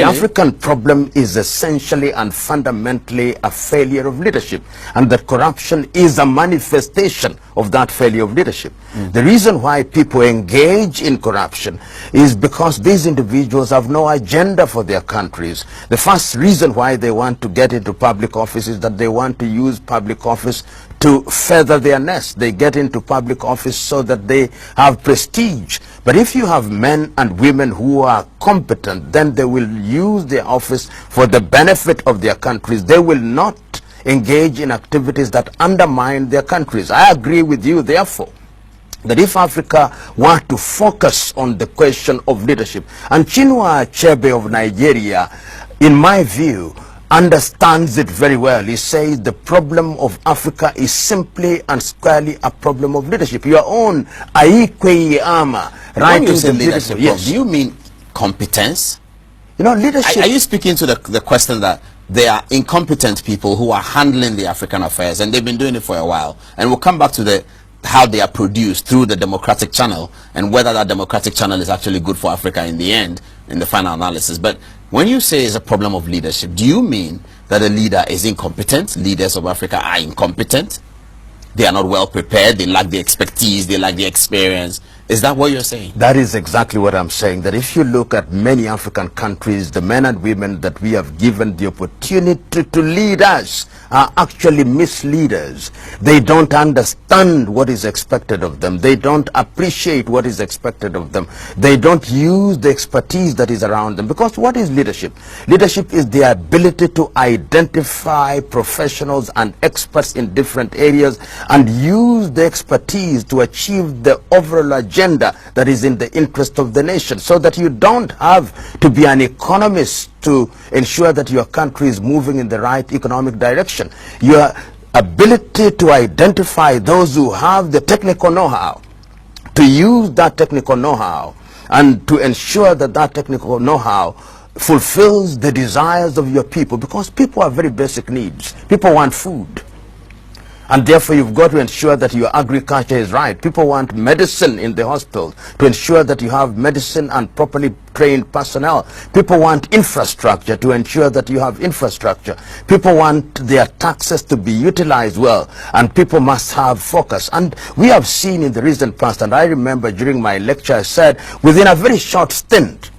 The African problem is essentially and fundamentally a failure of leadership, and that corruption is a manifestation of that failure of leadership. The reason why people engage in corruption is because these individuals have no agenda for their countries. The first reason why they want to get into public office is that they want to use public office to feather their nest. They get into public office so that they have prestige. But if you have men and women who are competent, then they will use their office for the benefit of their countries. They will not engage in activities that undermine their countries. I agree with you, therefore, that if Africa were to focus on the question of leadership, and Chinua Achebe of Nigeria, in my view, understands it very well. He says the problem of Africa is simply and squarely a problem of leadership. Your own Aikwe Iyama writing the leadership. Yes. Do you mean competence? You know, leadership. Are you speaking to the question that they are incompetent people who are handling the African affairs, and they've been doing it for a while? And we'll come back to how they are produced through the democratic channel, and whether that democratic channel is actually good for Africa in the end, in the final analysis. But when you say it's a problem of leadership, do you mean that a leader is incompetent? Leaders of Africa are incompetent? They are not well prepared, they lack the expertise, they lack the experience. Is that what you're saying? That is exactly what I'm saying. That if you look at many African countries, the men and women that we have given the opportunity to lead us are actually misleaders. They don't understand what is expected of them. They don't appreciate what is expected of them. They don't use the expertise that is around them. Because what is leadership? Leadership is the ability to identify professionals and experts in different areas and use the expertise to achieve the overall agenda that is in the interest of the nation, so that you don't have to be an economist to ensure that your country is moving in the right economic direction. Your ability to identify those who have the technical know-how, to use that technical know-how, and to ensure that that technical know-how fulfills the desires of your people, because people have very basic needs. People want food. And therefore, you've got to ensure that your agriculture is right. People want medicine in the hospital, to ensure that you have medicine and properly trained personnel. People want infrastructure, to ensure that you have infrastructure. People want their taxes to be utilized well, and people must have focus. And we have seen in the recent past, and I remember during my lecture I said, within a very short stint,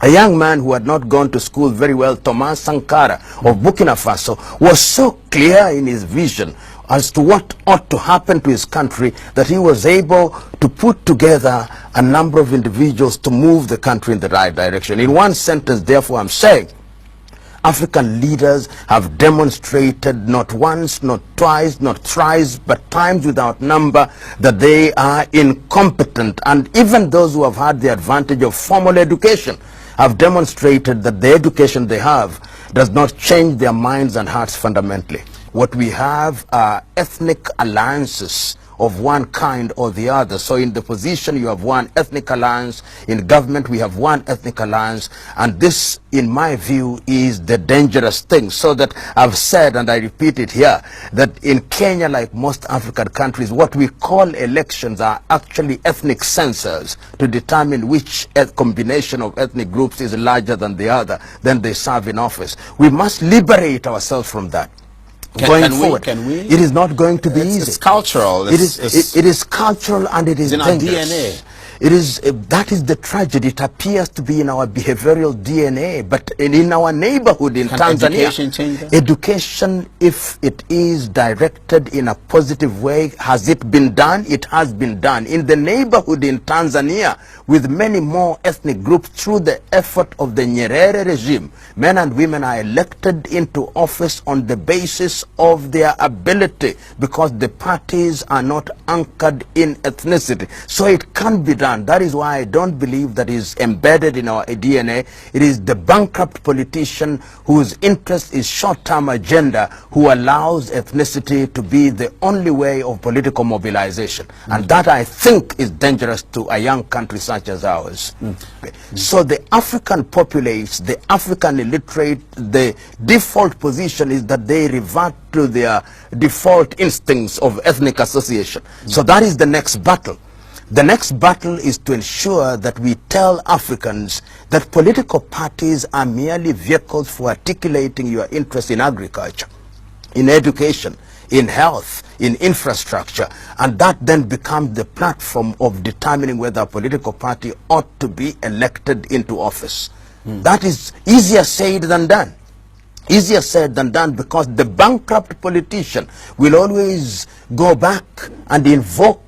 a young man who had not gone to school very well, Thomas Sankara of Burkina Faso, was so clear in his vision as to what ought to happen to his country that he was able to put together a number of individuals to move the country in the right direction. In one sentence, therefore, I'm saying African leaders have demonstrated not once, not twice, not thrice, but times without number that they are incompetent. And even those who have had the advantage of formal education have demonstrated that the education they have does not change their minds and hearts fundamentally. What we have are ethnic alliances of one kind or the other. So in the position, you have one ethnic alliance. In government, we have one ethnic alliance. And this, in my view, is the dangerous thing. So that I've said, and I repeat it here, that in Kenya, like most African countries, what we call elections are actually ethnic census to determine which combination of ethnic groups is larger than the other, then they serve in office. We must liberate ourselves from that. Going forward, it is not going to be easy. It's cultural. It is cultural, and it is in dangerous. Our DNA. It is that is the tragedy. It appears to be in our behavioral DNA, but in our neighborhood in Tanzania, education change that? Education, if it is directed in a positive way, has it been done? It has been done in the neighborhood in Tanzania, with many more ethnic groups. Through the effort of the Nyerere regime, men and women are elected into office on the basis of their ability, because the parties are not anchored in ethnicity. So it can be done. That is why I don't believe that is embedded in our DNA. It is the bankrupt politician whose interest is short-term agenda, who allows ethnicity to be the only way of political mobilization. And that, I think, is dangerous to a young country such as ours. So the African populace, the African illiterate, the default position is that they revert to their default instincts of ethnic association. So that is the next battle. The next battle is to ensure that we tell Africans that political parties are merely vehicles for articulating your interest in agriculture, in education, in health, in infrastructure, and that then becomes the platform of determining whether a political party ought to be elected into office. That is easier said than done. Easier said than done, because the bankrupt politician will always go back and invoke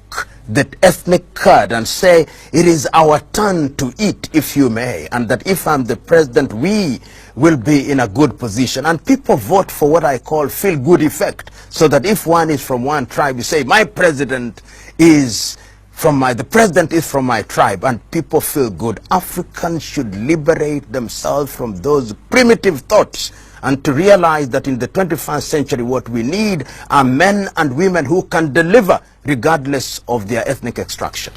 the ethnic card and say, it is our turn to eat, if you may, and that if I'm the president, we will be in a good position. And people vote for what I call feel-good effect, so that if one is from one tribe, you say, my president is the president is from my tribe, and people feel good. Africans should liberate themselves from those primitive thoughts and to realize that in the 21st century what we need are men and women who can deliver regardless of their ethnic extraction.